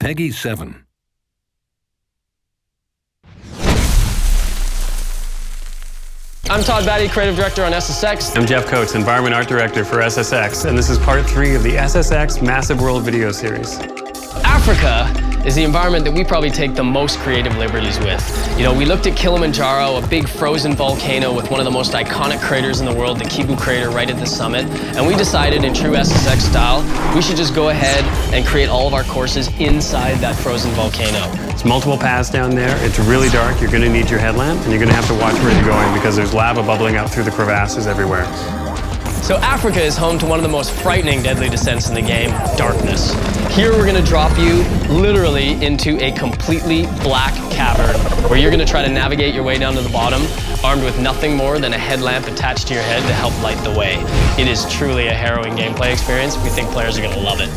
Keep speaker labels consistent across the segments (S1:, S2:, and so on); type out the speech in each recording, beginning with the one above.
S1: Peggy 7.
S2: I'm Todd Batty, Creative Director on SSX.
S3: I'm Jeff Coates, Environment Art Director for SSX, and this is part 3 of the SSX Massive World video series.
S2: Africa is the environment that we probably take the most creative liberties with. You know, we looked at Kilimanjaro, a big frozen volcano with one of the most iconic craters in the world, the Kivu crater right at the summit, and we decided in true SSX style, we should just go ahead and create all of our courses inside that frozen volcano.
S3: It's multiple paths down there, it's really dark, you're going to need your headlamp, and you're going to have to watch where you're going because there's lava bubbling out through the crevasses everywhere.
S2: So Africa is home to one of the most frightening deadly descents in the game, darkness. Here we're going to drop you literally into a completely black cavern where you're going to try to navigate your way down to the bottom, armed with nothing more than a headlamp attached to your head to help light the way. It is truly a harrowing gameplay experience. We think players are going to love it.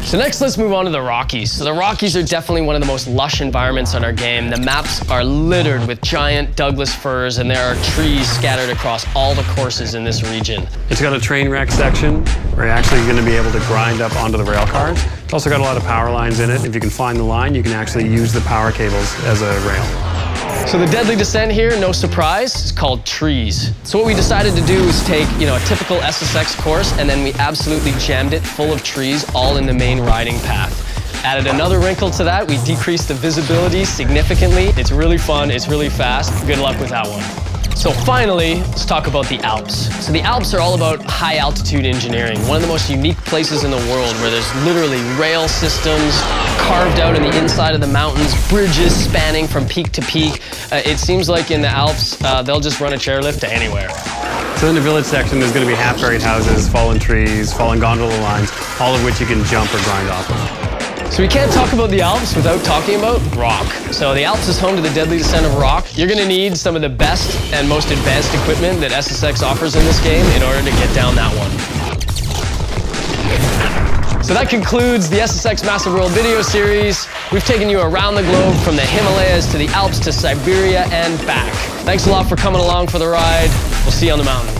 S2: So next, let's move on to the Rockies. So the Rockies are definitely one of the most lush environments on our game. The maps are littered with giant Douglas firs, and there are trees scattered across all the courses in this region.
S3: It's got a train wreck section where you're actually going to be able to grind up onto the rail cars. It's also got a lot of power lines in it. If you can find the line, you can actually use the power cables as a rail.
S2: So the deadly descent here, no surprise, is called trees. So what we decided to do is take, a typical SSX course, and then we absolutely jammed it full of trees all in the main riding path. Added another wrinkle to that, we decreased the visibility significantly. It's really fun, it's really fast. Good luck with that one. So finally, let's talk about the Alps. So the Alps are all about high altitude engineering, one of the most unique places in the world where there's literally rail systems carved out in the inside of the mountains, bridges spanning from peak to peak. It seems like in the Alps, they'll just run a chairlift to anywhere.
S3: So in the village section, there's going to be half-buried houses, fallen trees, fallen gondola lines, all of which you can jump or grind off of.
S2: So we can't talk about the Alps without talking about rock. So the Alps is home to the deadly descent of rock. You're going to need some of the best and most advanced equipment that SSX offers in this game in order to get down that one. So that concludes the SSX Massive World video series. We've taken you around the globe from the Himalayas to the Alps to Siberia and back. Thanks a lot for coming along for the ride. We'll see you on the mountain.